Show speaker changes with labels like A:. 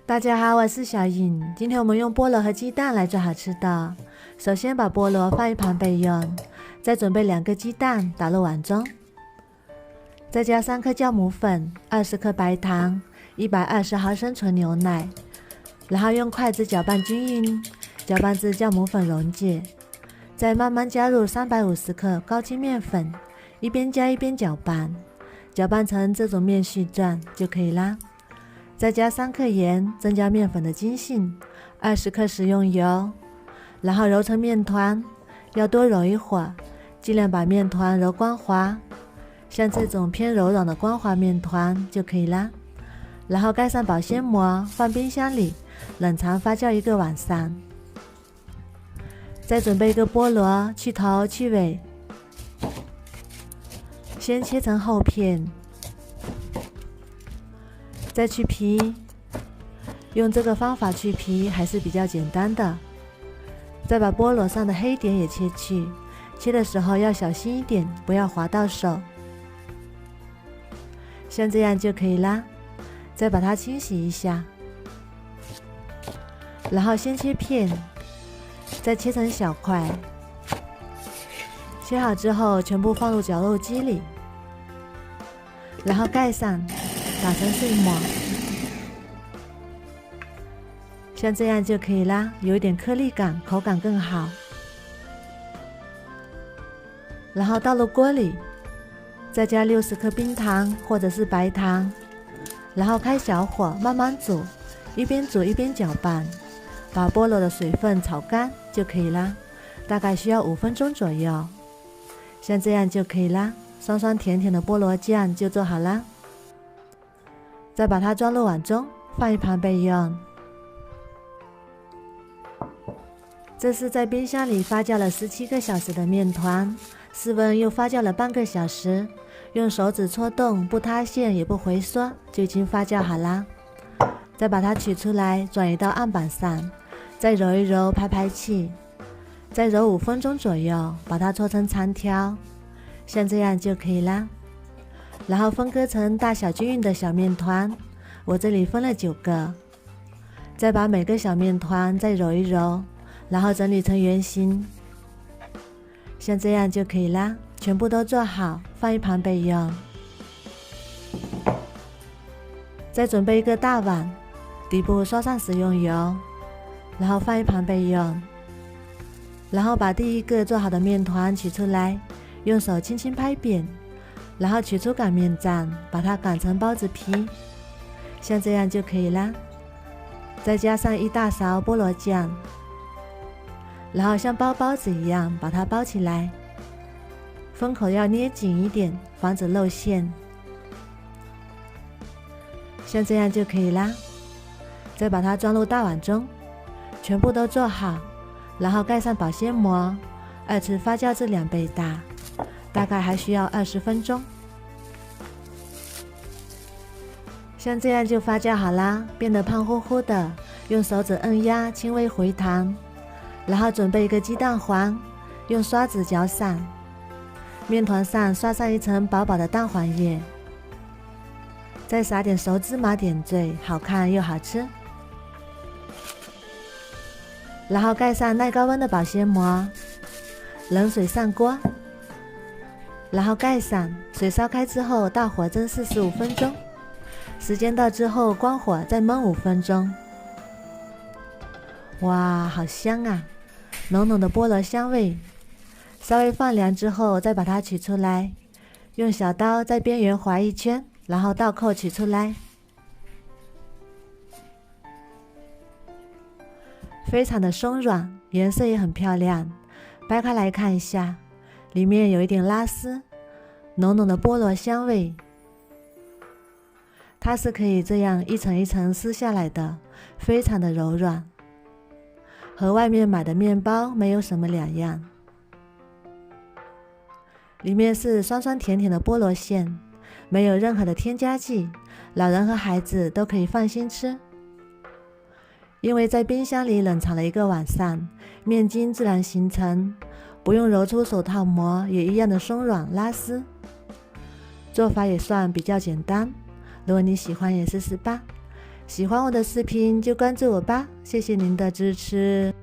A: 大家好，我是小颖。今天我们用菠萝和鸡蛋来做好吃的。首先把菠萝放一旁备用，再准备2个鸡蛋打入碗中，再加3克酵母粉、20克白糖、120毫升纯牛奶，然后用筷子搅拌均匀，搅拌至酵母粉溶解，再慢慢加入350克高筋面粉，一边加一边搅拌，搅拌成这种面絮状就可以啦。再加3克盐，增加面粉的筋性，20克食用油，然后揉成面团，要多揉一会儿，尽量把面团揉光滑，像这种偏柔软的光滑面团就可以啦。然后盖上保鲜膜，放冰箱里冷藏发酵1个晚上。再准备一个菠萝，去头去尾，先切成厚片，再去皮，用这个方法去皮还是比较简单的。再把菠萝上的黑点也切去，切的时候要小心一点，不要划到手。像这样就可以啦。再把它清洗一下，然后先切片，再切成小块。切好之后全部放入绞肉机里，然后盖上，打成碎末，像这样就可以啦，有一点颗粒感，口感更好。然后倒入锅里，再加60克冰糖或者是白糖，然后开小火慢慢煮，一边煮一边搅拌，把菠萝的水分炒干就可以啦，大概需要5分钟左右。像这样就可以啦，酸酸甜甜的菠萝酱就做好啦。再把它装入碗中，放一旁备用。这是在冰箱里发酵了17个小时的面团，室温又发酵了半个小时，用手指戳动，不塌陷也不回缩，就已经发酵好啦。再把它取出来，转移到案板上，再揉一揉，排排气，再揉5分钟左右，把它搓成长条，像这样就可以啦。然后分割成大小均匀的小面团，我这里分了9个。再把每个小面团再揉一揉，然后整理成圆形，像这样就可以啦。全部都做好，放一旁备用。再准备一个大碗，底部刷上食用油，然后放一旁备用。然后把第1个做好的面团取出来，用手轻轻拍扁，然后取出擀面杖，把它擀成包子皮，像这样就可以啦。再加上1大勺菠萝酱，然后像包包子一样把它包起来，封口要捏紧一点，防止露馅，像这样就可以啦。再把它装入大碗中，全部都做好，然后盖上保鲜膜，2次发酵至2倍大，大概还需要20分钟。像这样就发酵好啦，变得胖乎乎的，用手指按压，轻微回弹。然后准备一个鸡蛋黄，用刷子搅散，面团上刷上一层薄薄的蛋黄液，再撒点熟芝麻点缀，好看又好吃。然后盖上耐高温的保鲜膜，冷水上锅，然后盖上，水烧开之后大火蒸45分钟，时间到之后关火再焖5分钟。哇，好香啊，浓浓的菠萝香味。稍微放凉之后再把它取出来，用小刀在边缘划一圈，然后倒扣取出来，非常的松软，颜色也很漂亮。掰开来看一下，里面有一点拉丝，浓浓的菠萝香味。它是可以这样一层一层撕下来的，非常的柔软，和外面买的面包没有什么两样。里面是酸酸甜甜的菠萝馅，没有任何的添加剂，老人和孩子都可以放心吃。因为在冰箱里冷藏了1个晚上，面筋自然形成，不用揉出手套膜，也一样的松软拉丝。做法也算比较简单，如果你喜欢也试试吧。喜欢我的视频就关注我吧，谢谢您的支持。